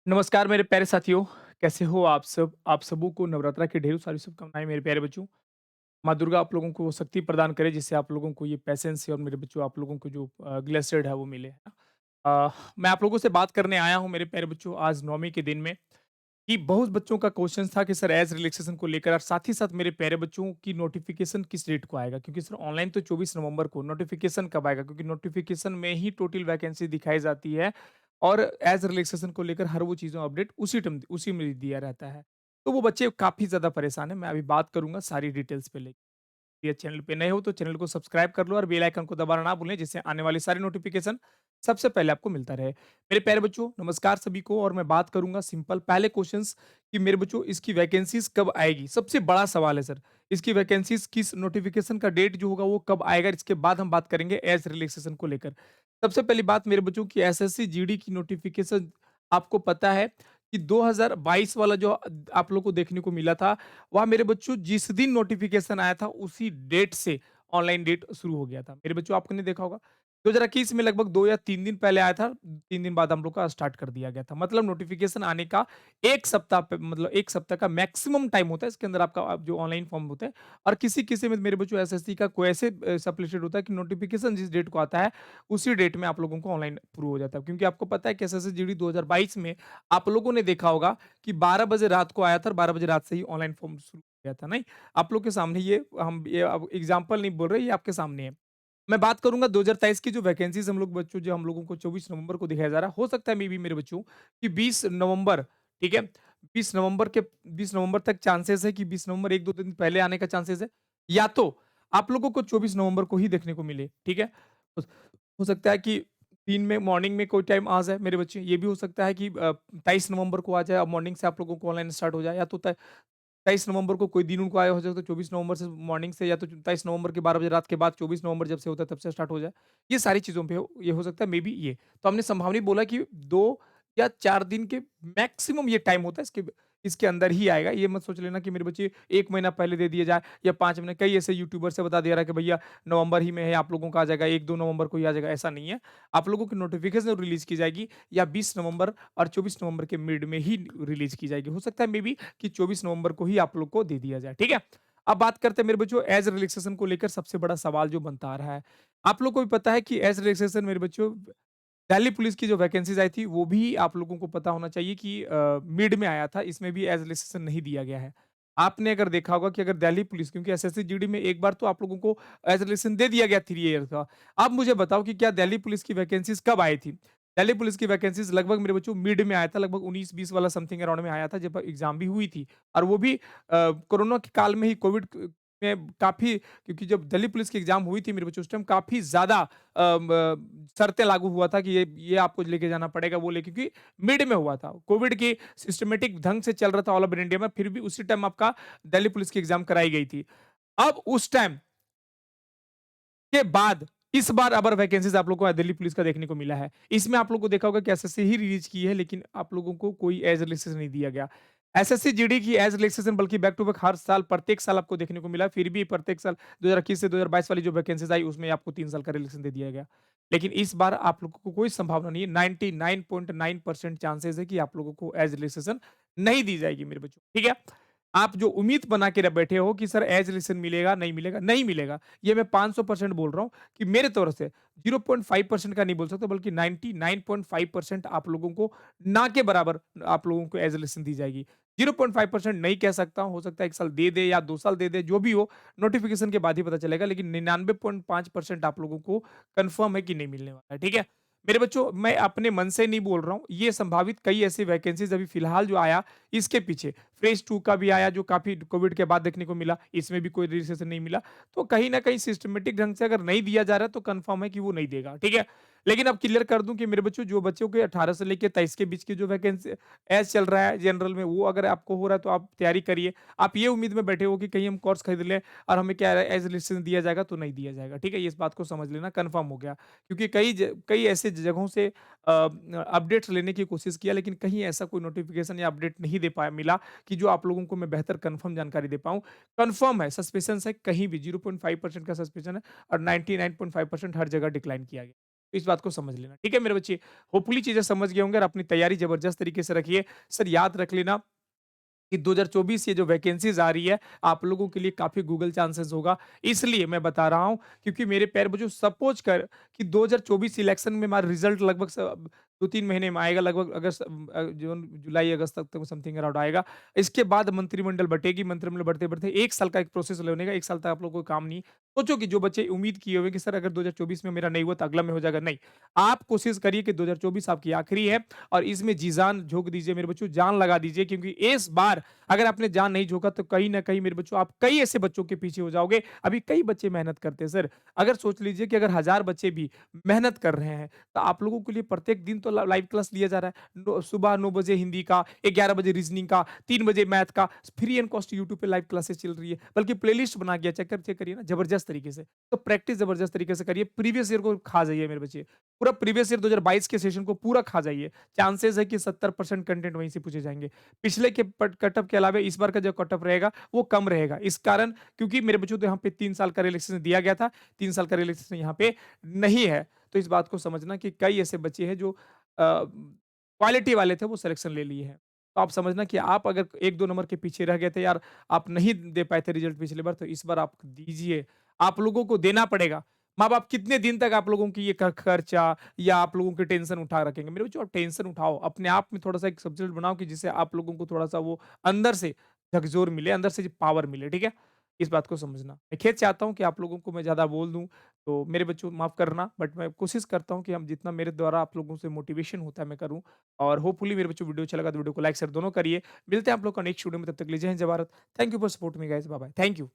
नमस्कार मेरे प्यारे साथियों, कैसे हो आप सब? आप सबों को नवरात्रा की ढेरों सारी शुभकामनाएँ मेरे प्यारे बच्चों। माँ दुर्गा आप लोगों को वो शक्ति प्रदान करे जिससे आप लोगों को ये पेशेंस और मेरे बच्चों आप लोगों को जो ग्लेसेड है वो मिले, है ना? मैं आप लोगों से बात करने आया हूँ मेरे प्यारे बच्चों आज नवमी के दिन में, कि बहुत बच्चों का क्वेश्चन था कि सर एज रिलैक्सेशन को लेकर और साथ ही साथ मेरे प्यारे बच्चों की नोटिफिकेशन किस डेट को आएगा? क्योंकि सर ऑनलाइन तो 24 नवंबर को, नोटिफिकेशन कब आएगा? क्योंकि नोटिफिकेशन में ही टोटल वैकेंसी दिखाई जाती है और एज रिलैक्सेशन को लेकर हर वो चीज़ों अपडेट उसी में दिया रहता है। तो वो बच्चे काफ़ी ज़्यादा परेशान हैं, मैं अभी बात करूँगा सारी डिटेल्स पे लेके। ये चैनल पे नए हो तो चैनल को सब्सक्राइब कर लो और बेल आइकन को दबाना ना भूलें जिससे आने वाली सारी नोटिफिकेशन सबसे पहले आपको मिलता रहे। मेरे प्यारे बच्चों नमस्कार सभी को और मैं बात करूंगा सिंपल पहले क्वेश्चंस कि मेरे बच्चों इसकी वैकेंसीज कब आएगी? सबसे बड़ा सवाल है सर। इसकी वैकेंसीज किस नोटिफिकेशन का डेट जो होगा वो कब आएगा? इसके बाद हम बात करेंगे एज रिलैक्सेशन को लेकर। सबसे पहली बात मेरे बच्चों की एसएससी जीडी की नोटिफिकेशन आपको पता है कि 2022 वाला जो आप लोग को देखने को मिला था वहाँ मेरे बच्चों जिस दिन नोटिफ़िकेशन आया था उसी डेट से ऑनलाइन डेट शुरू हो गया था। मेरे बच्चों आपने देखा होगा 2021 में लगभग 2 या 3 दिन पहले आया था, 3 दिन बाद हम लोग का स्टार्ट कर दिया गया था। मतलब नोटिफ़िकेशन आने का 1 सप्ताह पे मतलब 1 सप्ताह का मैक्सिमम टाइम होता है इसके अंदर आपका जो ऑनलाइन फॉर्म होता है और किसी-किसी में मेरे बच्चों एसएससी का कोई ऐसे सब्जेक्ट होता है कि नोटिफ़िकेशन जिस डेट को आता है, उसी डेट में आप लोगों को ऑनलाइन प्रूव हो जाता है। क्योंकि आपको पता है कि एसएससी जीडी 2022 में आप लोगों ने देखा होगा कि 12 बजे रात को आया था और 12 बजे रात से ही ऑनलाइन फॉर्म शुरू हो गया था, नहीं? आप लोग के सामने ये अब एग्ज़ाम्पल नहीं बोल रहे, ये आपके सामने है। मैं बात करूँगा 2023 की जो वैकेंसीज़ हम लोग बच्चों जो हम लोगों को 24 नवंबर को दिखाया जा रहा है, हो सकता है मे बी मेरे बच्चों कि 20 नवंबर, ठीक है? 20 नवंबर तक चांसेस है कि 20 नवंबर 1-2 दिन पहले आने का चांसेस है, या तो आप लोगों को 24 नवंबर को ही देखने को मिले, ठीक है? हो हो सकता है कि दिन में मॉर्निंग में कोई टाइम आ जाए मेरे बच्चे, ये भी हो सकता है कि 23 नवंबर को आ जाए और मॉर्निंग से आप लोगों को ऑनलाइन स्टार्ट हो जाए या तो त 23 नवंबर को कोई दिन उनको आया हो सकता है 24 नवंबर से मॉर्निंग से या तो 23 नवंबर के 12 बजे रात के बाद 24 नवंबर जब से होता है तब से स्टार्ट हो जाए। ये सारी चीज़ों पे ये हो सकता है मे बी ये। तो हमने संभावना बोला कि 2 या 4 दिन के मैक्सिमम ये टाइम होता है इसके अंदर ही आएगा। ये मत सोच लेना कि मेरे बच्चे 1 महीना पहले दे दिया जाए या 5 महीने कई ऐसे यूट्यूबर से बता दिया रहा है कि भैया नवंबर ही में है आप लोगों का आ जाएगा, 1-2 नवंबर को ही आ जाएगा, ऐसा नहीं है। आप लोगों की नोटिफ़िकेशन रिलीज़ की जाएगी या 20 नवंबर और 24 नवंबर के मिड में ही रिलीज़ की जाएगी। हो सकता है मे बी कि 24 नवंबर को ही आप लोग को दे दिया जाए, ठीक है? अब बात करते हैं मेरे बच्चों एज रिलैक्सेशन को लेकर सबसे बड़ा सवाल जो बनता आ रहा है। आप लोग को भी पता है कि एज रिलैक्सेशन मेरे बच्चों दिल्ली पुलिस की जो वैकेंसीज़ आई थी, वो भी आप लोगों को पता होना चाहिए कि मिड में आया था, इसमें भी एज रिलैक्सेशन नहीं दिया गया है। आपने अगर देखा होगा कि अगर दिल्ली पुलिस क्योंकि एसएससी जीडी में एक बार तो आप लोगों को एज रिलैक्सेशन दे दिया गया 3 ईयर का। अब मुझे बताओ कि क्या दिल्ली पुलिस की वैकेंसीज़ कब आई थी? दिल्ली पुलिस की वैकेंसीज़ लगभग मेरे बच्चों मिड में आया था, लगभग 19-20 वाला समथिंग अराउंड में आया था, जब एग्ज़ाम भी हुई थी और वो भी कोरोना के काल में ही कोविड में काफ़ी क्योंकि जब दिल्ली पुलिस की एग्ज़ाम हुई थी मेरे बच्चों उस टाइम काफ़ी ज़्यादा शर्तें लागू हुआ था कि ये आपको लेके जाना पड़ेगा वो लेके क्योंकि मिड में हुआ था। कोविड की सिस्टमैटिक ढंग से चल रहा था ऑल ओवर इंडिया में, फिर भी उसी टाइम आपका दिल्ली पुलिस की एग्ज़ाम कराई गई थी। अब उस टाइम के बाद इस बार अबर वैकेंसीज़ आप लोगों को दिल्ली पुलिस का देखने को मिला है। इसमें आप लोगों को देखा होगा कि एसएससी ही रिलीज़ की है लेकिन आप लोगों को कोई एज रिलैक्सेशन नहीं दिया गया। एसएससी जीडी की एज रिलैक्सेशन बल्कि बैक टू बैक हर साल प्रत्येक साल आपको देखने को मिला, फिर भी प्रत्येक साल 2021 से 2022 वाली जो वैकेंसीज़ आई उसमें आपको 3 साल का रिलैक्सेशन दे दिया गया। लेकिन इस बार आप लोगों को कोई संभावना नहीं है, 99.9% चांसेज़ है कि आप लोगों को एज रिलैक्सेशन नहीं दी जाएगी मेरे बच्चों, ठीक है? आप जो उम्मीद बना के बैठे हो कि सर एज रिलैक्सेशन मिलेगा, नहीं मिलेगा, नहीं मिलेगा। ये मैं 500% बोल रहा हूँ कि मेरे तरफ से 0.5% का नहीं बोल सकता बल्कि 99.5% आप लोगों को ना के बराबर आप लोगों को एज रिलेशन दी जाएगी। 0.5% नहीं कह सकता हूँ, हो सकता है 1 साल दे दे या 2 साल दे दे, जो भी हो नोटिफ़िकेशन के बाद ही पता चलेगा लेकिन 99.5% आप लोगों को कन्फर्म है कि नहीं मिलने वाला है, ठीक है? मेरे बच्चों मैं अपने मन से नहीं बोल रहा हूँ, ये संभावित कई ऐसी वैकेंसीज़ अभी फिलहाल जो आया, इसके पीछे फेज़ 2 का भी आया जो काफ़ी कोविड के बाद देखने को मिला, इसमें भी कोई रजिस्ट्रेशन नहीं मिला। तो कहीं न कहीं सिस्टमैटिक ढंग से अगर नहीं दिया जा रहा है तो कन्फर्म है कि वो नहीं देगा, ठीक है? लेकिन अब क्लियर कर दूँ कि मेरे बच्चों जो बच्चों के 18 से लेके 23 के बीच की जो वैकेंसी ऐज़ चल रहा है जनरल में वो अगर आपको हो रहा है तो आप तैयारी करिए। आप ये उम्मीद में बैठे हो कि कहीं हम कोर्स खरीद लें और हमें क्या है एज़ लिस्टेशन दिया जाएगा तो नहीं दिया जाएगा, ठीक है? ये इस बात को समझ लेना कन्फर्म हो गया। क्योंकि कई ऐसे जगहों से अपडेट्स लेने की कोशिश किया लेकिन कहीं ऐसा कोई नोटिफ़िकेशन या अपडेट नहीं दे पाया मिला कि जो आप लोगों को मैं बेहतर कन्फर्म जानकारी दे पाऊँ। कन्फर्म है, सस्पिशंस है, कहीं भी 0.5% का सस्पिशन है और 99.5% हर जगह डिक्लाइन किया गया। तो इस बात को समझ लेना। ठीक है मेरे बच्चे? होपफुली चीज़ें समझ गए होंगे और अपनी तैयारी ज़बरदस्त तरीके से रखिए। सर याद रख लेना कि 2024 ये जो वैकेंसीज़ आ रही है, आप लोगों के लिए काफ़ी गूगल चांसेस होगा। इसलिए मैं बता रहा हूँ क्योंकि मेरे प्यारे बच्चों सपोज़ कर कि 2024 इलेक्शन में हमारा रिज़ल्ट लगभग 2-3 महीने में आएगा लगभग जून, जुलाई, अगस्त तक तो समथिंग अराउंड आएगा। इसके बाद मंत्रिमंडल बँटेगी, मंत्रिमंडल बढ़ते-बढ़ते 1 साल का एक प्रोसेस लेने का, 1 साल तक आप लोगों को काम नहीं। सोचो कि जो बच्चे उम्मीद किए हुए कि सर अगर 2024 में मेरा नहीं हुआ तो अगला में हो जाएगा, नहीं। आप कोशिश करिए कि 2024 आपकी आखिरी है और इसमें जी-जान झोंक दीजिए मेरे बच्चों, जान लगा दीजिए क्योंकि इस बार अगर आपने जान नहीं झोंका तो कहीं न कहीं मेरे बच्चों आप कई ऐसे बच्चों के पीछे हो जाओगे। अभी कई बच्चे मेहनत करते हैं सर। अगर सोच लीजिए कि अगर 1000 बच्चे भी मेहनत कर रहे हैं, तो आप लोगों के लिए प्रत्येक दिन तो लाइव क्लास लिया जा रहा है। सुबह 9 बजे हिंदी का, 11 बजे रीज़निंग का, 3 बजे मैथ का, फ्री एंड कॉस्ट यूट्यूब पे लाइव क्लासेस चल रही है। बल्कि प्लेलिस्ट बना के चेक करिए ना ज़बरदस्त तरीके से। तो प्रैक्टिस ज़बरदस्त तरीके से करिए। प्रीवियस ईयर को खा जाइए मेरे बच्चे। पूरा प्रीवियस ईयर 2022 के सेशन को पूरा खा जाइए। चांसेस है कि 70% कंटेंट वहीं से पूछे जाएँगे। पिछले के पट कट-ऑफ के अलावा इस बार का जो कट-ऑफ रहेगा, वो कम रहेगा। इस कारण क्योंकि मेरे बच्चों तो यहाँ पे 3 साल का रिलैक्सेशन दिया गया था, 3 साल का रिलैक्सेशन यहाँ पे नहीं है। तो इस बात को समझना कि कई ऐसे बच्चे हैं जो क्वालिटी वाले थे, वो सिलेक्शन ले लिए हैं। तो आप समझना कि आप अगर 1-2 नंबर के पीछे रह गए थे यार, आप नहीं दे पाए थे रिज़ल्ट पिछली बार, तो इस बार आप दीजिए। आप लोगों को देना पड़ेगा। माँ-बाप कितने दिन तक आप लोगों की ये खर्चा या आप लोगों की टेंशन उठा रखेंगे? मेरे बच्चों आप टेंशन उठाओ, अपने आप में थोड़ा-सा एक सब्जेक्ट बनाओ कि जिससे आप लोगों को थोड़ा-सा वो अंदर से झकझोर मिले, अंदर से पावर मिले, ठीक है? इस बात को समझना। मैं खेद चाहता हूँ कि आप लोगों को मैं ज़्यादा बोल दूँ, तो मेरे बच्चों माफ़ करना, बट मैं कोशिश करता हूँ कि हम जितना मेरे द्वारा आप लोगों से मोटिवेशन होता है मैं करूँ और होपफुली मेरे बच्चों वीडियो अच्छा लगा तो वीडियो को लाइक, शेयर दोनों करिए। मिलते हैं आप लोग का नेक्स्ट वीडियो में, तब तक के लिए जय हिंद, जय Bharat. Thank you for supporting me guys, bye bye. Thank you.